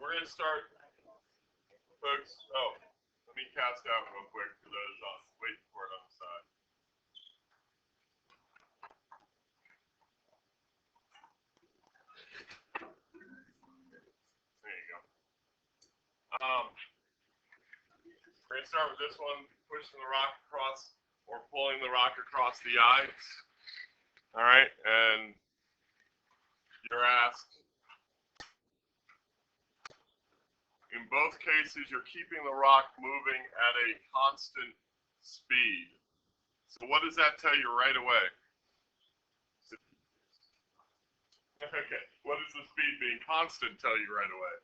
we're going to start, folks. Oh, let me cast out real quick for those waiting for it on the side. There you go. We're going to start with this one, pushing the rock across or pulling the rock across the ice. All right, and you're asked, in both cases, you're keeping the rock moving at a constant speed. So what does that tell you right away? Okay, what does the speed being constant tell you right away?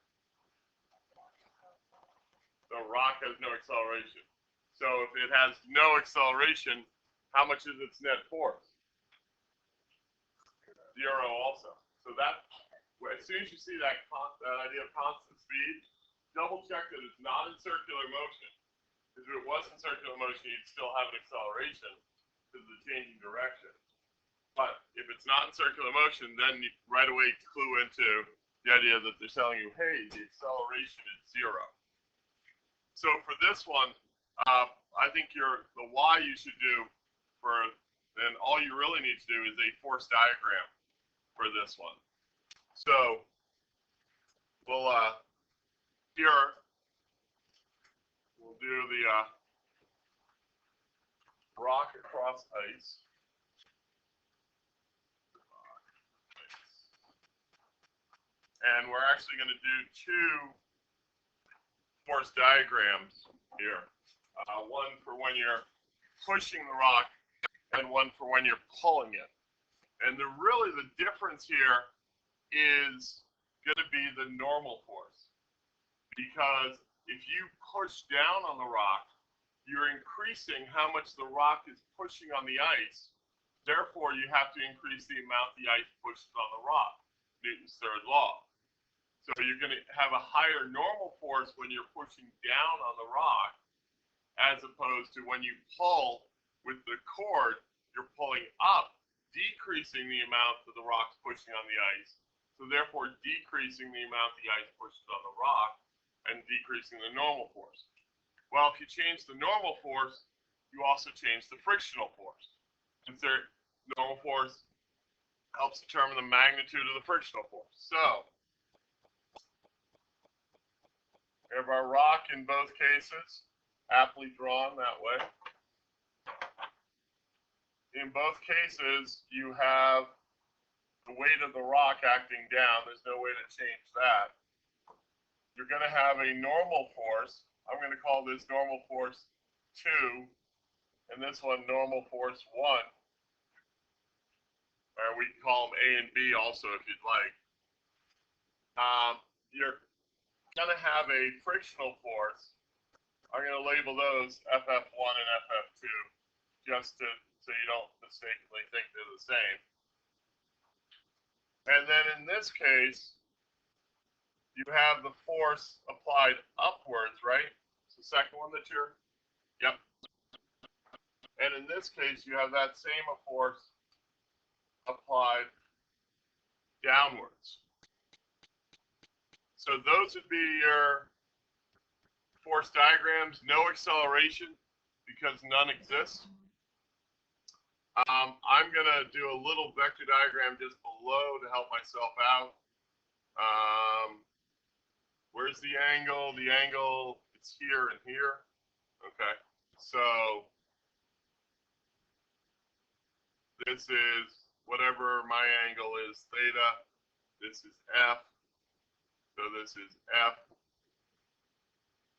The rock has no acceleration. So if it has no acceleration, how much is its net force? 0 also. So that, as soon as you see that idea of constant speed, double check that it's not in circular motion. Because if it was in circular motion, you'd still have an acceleration because of the changing direction. But if it's not in circular motion, then you right away clue into the idea that they're telling you, hey, the acceleration is 0. So for this one, I think the Y you should do then all you really need to do is a force diagram for this one. So we'll do the rock across ice. And we're actually going to do 2 force diagrams here. One for when you're pushing the rock and one for when you're pulling it. And really the difference here is going to be the normal force. Because if you push down on the rock, you're increasing how much the rock is pushing on the ice. Therefore, you have to increase the amount the ice pushes on the rock. Newton's third law. So you're going to have a higher normal force when you're pushing down on the rock, as opposed to when you pull with the cord, you're pulling up, decreasing the amount that the rock's pushing on the ice. So therefore, decreasing the amount the ice pushes on the rock and decreasing the normal force. Well, if you change the normal force, you also change the frictional force. Since normal force helps determine the magnitude of the frictional force. So we have our rock in both cases, aptly drawn that way. In both cases, you have the weight of the rock acting down. There's no way to change that. You're going to have a normal force. I'm going to call this normal force 2, and this one normal force 1. Or we can call them A and B also if you'd like. You're going to have a frictional force. I'm going to label those FF1 and FF2 just so you don't mistakenly think they're the same. And then in this case, you have the force applied upwards, right? It's the second one that yep. And in this case, you have that same force applied downwards. So those would be your force diagrams. No acceleration because none exists. I'm going to do a little vector diagram just below to help myself out. Where's the angle? The angle, it's here and here. Okay, so this is whatever my angle is, theta. This is F. So this is F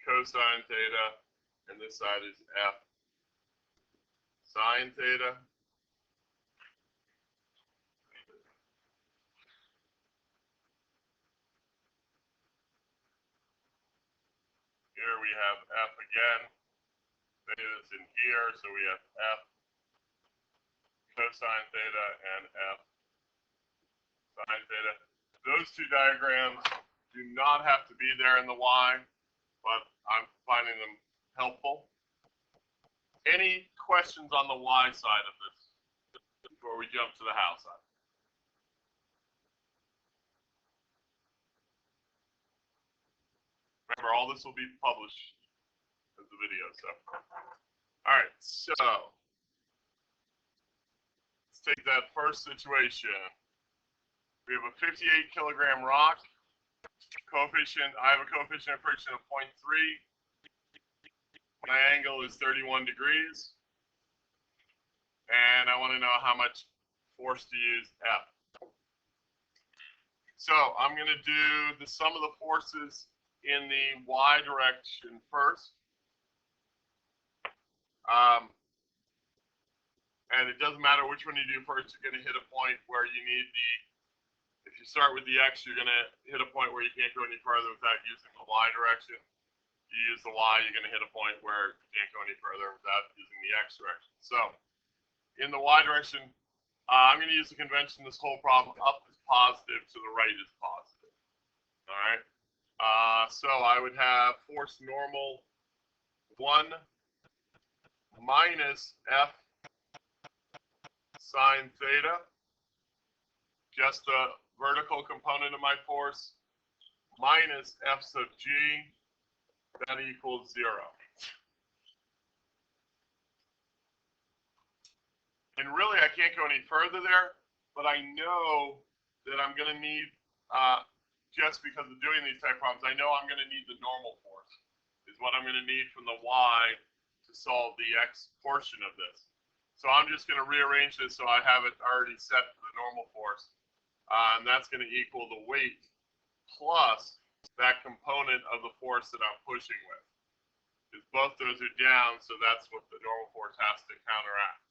cosine theta, and this side is F sine theta. Here we have F again. Theta's in here, so we have F cosine theta and F sine theta. Those two diagrams do not have to be there in the Y, but I'm finding them helpful. Any questions on the Y side of this before we jump to the how side? Remember, all this will be published as a video. So, all right. So let's take that first situation. We have a 58 kilogram rock. Coefficient. I have a coefficient of friction of 0.3. My angle is 31 degrees. And I want to know how much force to use F. So I'm going to do the sum of the forces in the y direction first. And it doesn't matter which one you do first, you're going to hit a point where you need if you start with the x, you're going to hit a point where you can't go any further without using the y direction. If you use the y, you're going to hit a point where you can't go any further without using the x direction. So in the y direction, I'm going to use the convention this whole problem. Up is positive, to the right is positive. All right. So I would have force normal 1 minus F sine theta, just the vertical component of my force, minus F sub g, that equals 0. And really, I can't go any further there, but I know that I'm going to need, just because of doing these type problems, I know I'm going to need the normal force, is what I'm going to need from the y to solve the x portion of this. So I'm just going to rearrange this so I have it already set for the normal force. And that's going to equal the weight plus that component of the force that I'm pushing with. Because both those are down, so that's what the normal force has to counteract.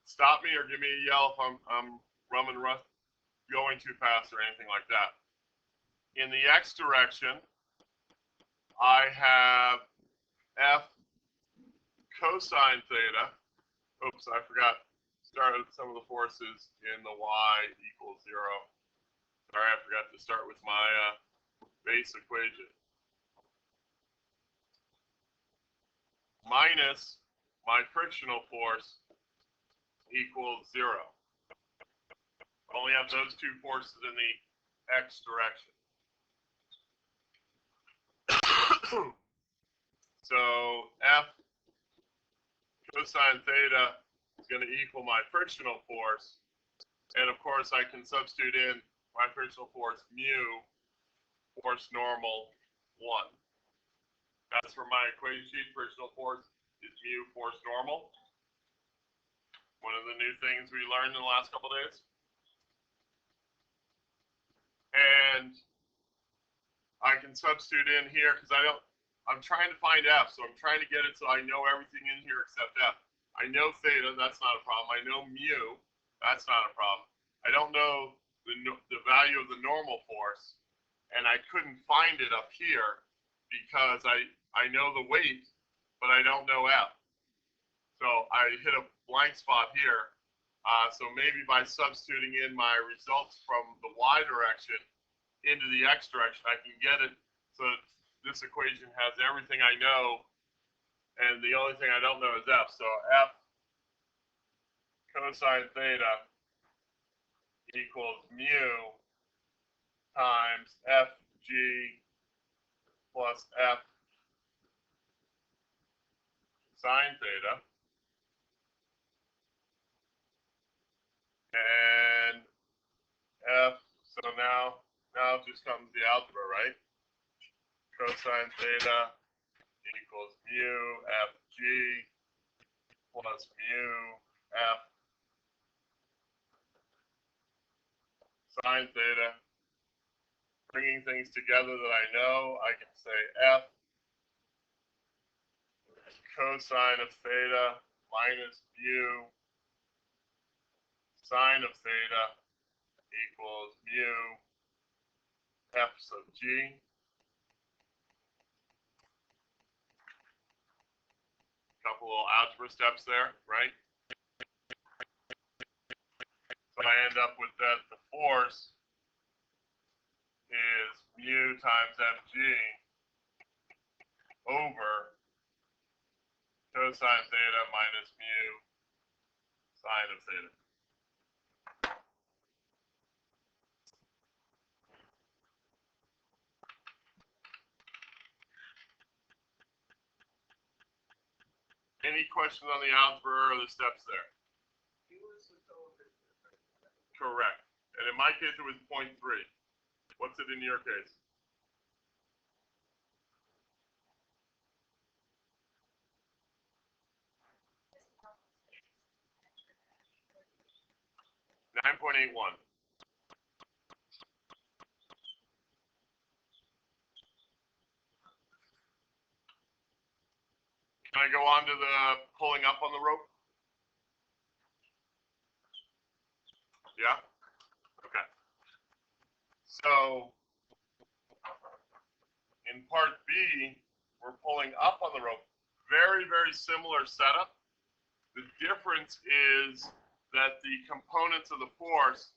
Stop me or give me a yell if I'm going too fast or anything like that. In the x direction, I have F cosine theta. Oops, I forgot. Started some of the forces in the y equals 0. Sorry, I forgot to start with my base equation. Minus my frictional force equals 0. I only have those two forces in the x direction. So F cosine theta is going to equal my frictional force. And of course, I can substitute in my frictional force mu, force normal 1. That's for my equation sheet. Frictional force is mu, force normal. One of the new things we learned in the last couple of days. And I can substitute in here because I'm trying to find F, so I'm trying to get it so I know everything in here except F. I know theta, that's not a problem. I know mu, that's not a problem. I don't know the value of the normal force, and I couldn't find it up here because I know the weight, but I don't know F. So I hit a blank spot here. So maybe by substituting in my results from the y direction into the x direction, I can get it so this equation has everything I know, and the only thing I don't know is F. So F cosine theta equals mu times Fg plus F sine theta. And F, so now just comes the algebra, right? Cosine theta equals mu Fg plus mu F sine theta. Bringing things together that I know, I can say F cosine of theta minus mu sine of theta equals mu F sub g. Couple little algebra steps there, right? So I end up with that the force is mu times Fg over cosine theta minus mu sine of theta. questions on the algebra or the steps there? Correct. And in my case, it was 0.3. What's it in your case? .81. Can I go on to the pulling up on the rope? Yeah? Okay. So, in part B, we're pulling up on the rope. Very, very similar setup. The difference is that the components of the force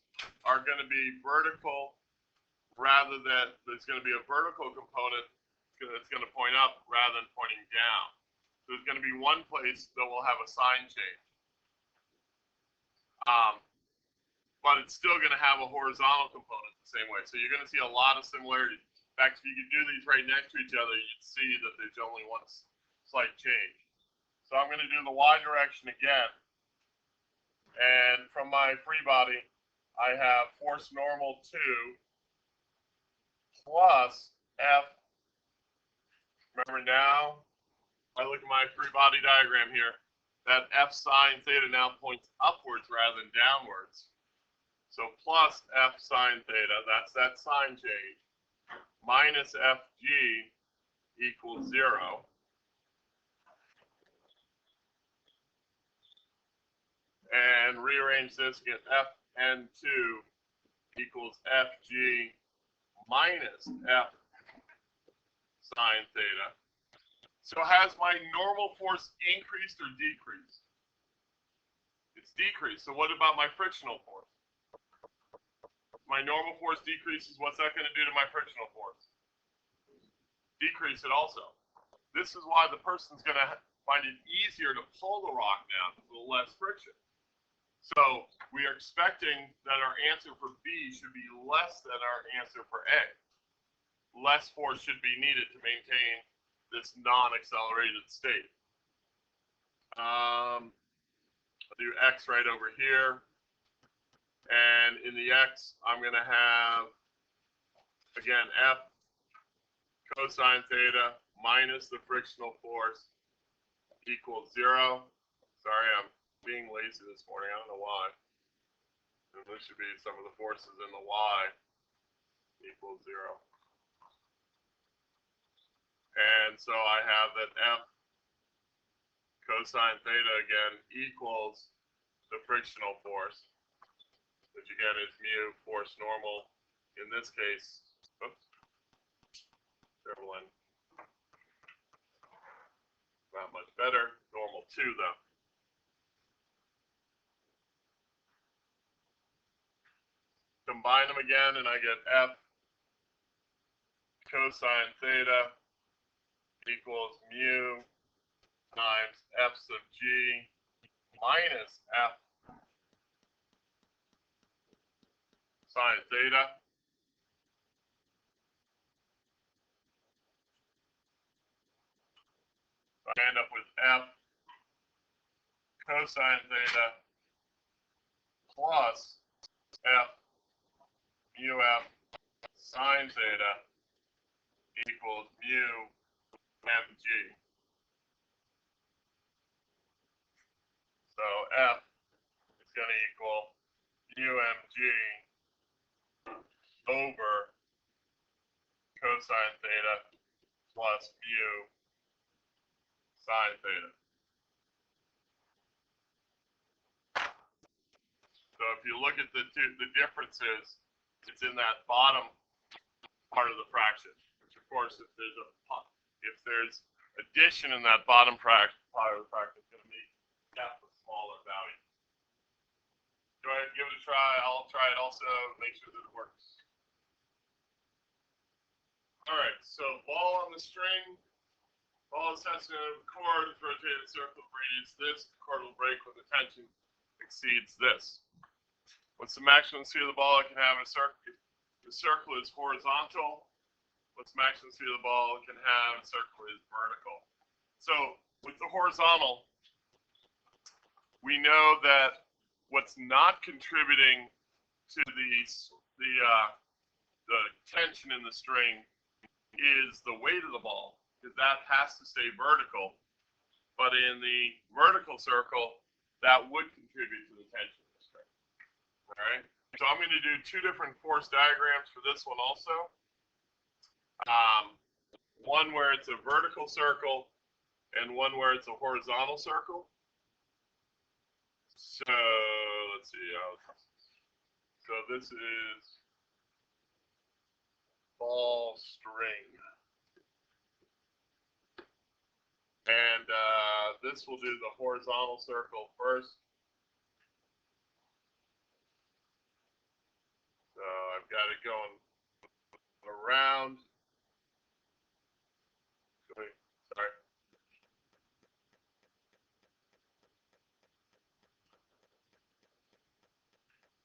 are going to be vertical rather than, there's going to be a vertical component that's going to point up rather than pointing down. So there's going to be one place that will have a sign change. But it's still going to have a horizontal component the same way. So you're going to see a lot of similarities. In fact, if you could do these right next to each other, you'd see that there's only one slight change. So I'm going to do the y direction again. And from my free body, I have force normal 2 plus F. Remember now, I look at my free body diagram here, that F sine theta now points upwards rather than downwards. So plus F sine theta, that's that sign change, minus FG equals 0. And rearrange this, get Fn2 equals Fg minus F sine theta. So has my normal force increased or decreased? It's decreased. So what about my frictional force? My normal force decreases. What's that going to do to my frictional force? Decrease it also. This is why the person's going to find it easier to pull the rock down with a little less friction. So we are expecting that our answer for B should be less than our answer for A. Less force should be needed to maintain this non-accelerated state. I'll do X right over here. And in the X, I'm going to have, again, F cosine theta minus the frictional force equals 0. Sorry, I'm being lazy this morning. I don't know why. And this should be some of the forces in the Y equals 0. And so I have that F cosine theta again equals the frictional force, which again is mu force normal. In this case, oops, terrible end. Not much better. Normal 2 though. Combine them again, and I get F cosine theta equals mu times F sub G minus F sine theta. So I end up with F cosine theta plus F mu F sine theta equals mu mg. So F is going to equal mu mg over cosine theta plus mu sine theta. So if you look at the differences, it's in that bottom part of the fraction. Which of course, if there's addition in that bottom part of the fraction, it's going to make F a smaller value. Go ahead and give it a try. I'll try it also. Make sure that it works. All right. So ball on the string. Ball is tested in a cord. It's rotated circle radius this. The cord will break when the tension exceeds this. What's the maximum speed of the ball it can have in a circle? The circle is horizontal. What's the maximum speed of the ball it can have in a circle is vertical. So with the horizontal, we know that what's not contributing to the tension in the string is the weight of the ball, because that has to stay vertical. But in the vertical circle, that would contribute to the tension in the string. All right. So I'm going to do two different force diagrams for this one also. One where it's a vertical circle and one where it's a horizontal circle. So let's see. So this is ball string. And this will do the horizontal circle first. So I've got it going around. Sorry.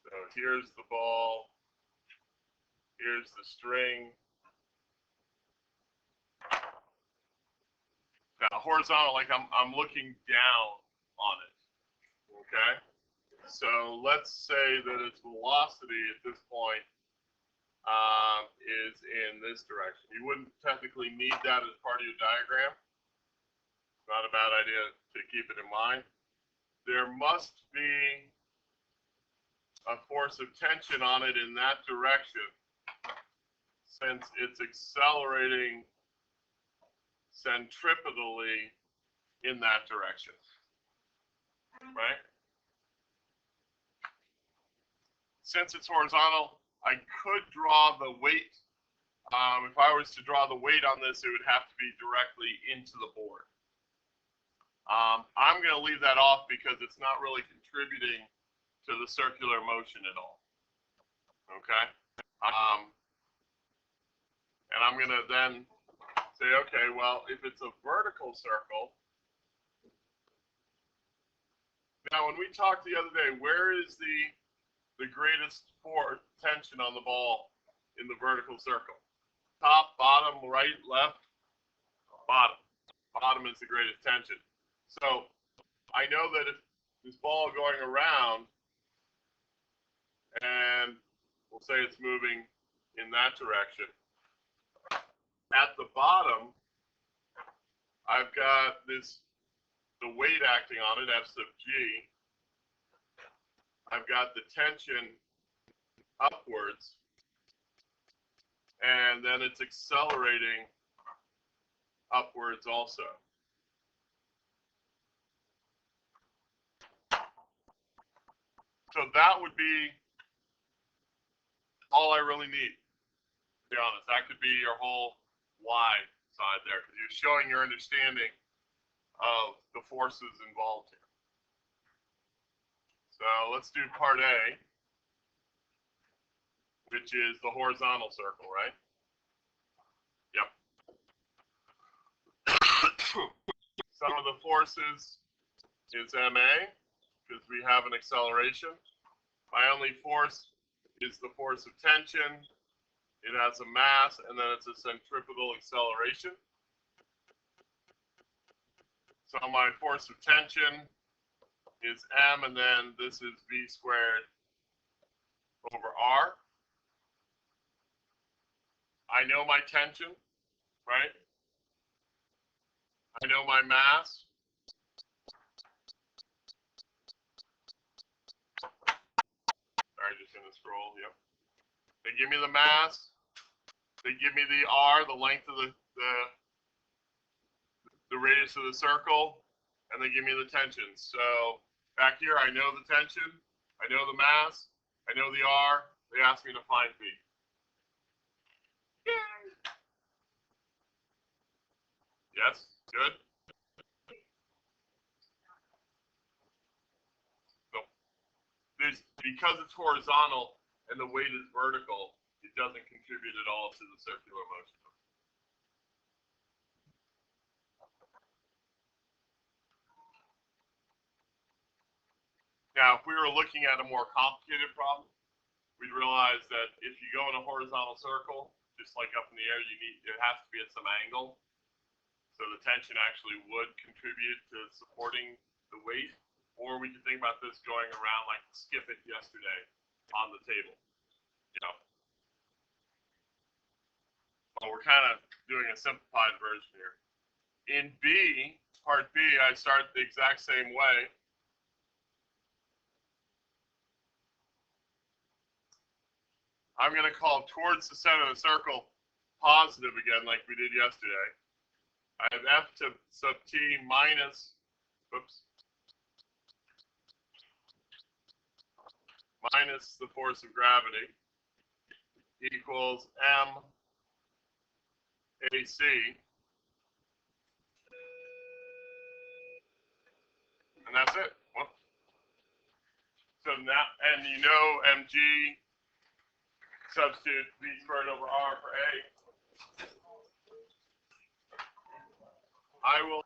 So here's the ball. Here's the string. Now horizontal, like I'm looking down on it. Okay. So let's say that its velocity at this point is in this direction. You wouldn't technically need that as part of your diagram. It's not a bad idea to keep it in mind. There must be a force of tension on it in that direction, since it's accelerating centripetally in that direction, right? Since it's horizontal, I could draw the weight. If I was to draw the weight on this, it would have to be directly into the board. I'm going to leave that off because it's not really contributing to the circular motion at all. Okay? And I'm going to then say, okay, well, if it's a vertical circle, now when we talked the other day, where is the greatest tension on the ball in the vertical circle? Top, bottom, right, left? Bottom. Bottom is the greatest tension. So I know that if this ball going around, and we'll say it's moving in that direction, at the bottom, I've got the weight acting on it, F sub G. I've got the tension upwards, and then it's accelerating upwards also. So that would be all I really need, to be honest. That could be your whole Y side there, because you're showing your understanding of the forces involved here. So let's do part A, which is the horizontal circle, right? Yep. Some of the forces is MA, because we have an acceleration. My only force is the force of tension. It has a mass, and then it's a centripetal acceleration. So my force of tension is M, and then this is V squared over R. I know my tension, right? I know my mass. Sorry, just gonna scroll, yep. They give me the mass. They give me the R, the length of the radius of the circle, and they give me the tension. So back here, I know the tension, I know the mass, I know the R. They ask me to find V. Yay! Yes, good. So because it's horizontal and the weight is vertical, it doesn't contribute at all to the circular motion. Now, if we were looking at a more complicated problem, we'd realize that if you go in a horizontal circle, just like up in the air, it has to be at some angle. So the tension actually would contribute to supporting the weight. Or we can think about this going around like skip it yesterday on the table. You know. Well, we're kind of doing a simplified version here. In B, part B, I start the exact same way. I'm going to call towards the center of the circle positive again like we did yesterday. I have F to sub T minus, minus the force of gravity equals M AC. And that's it. Well, so now, and you know mg, substitute v squared over r for a. I will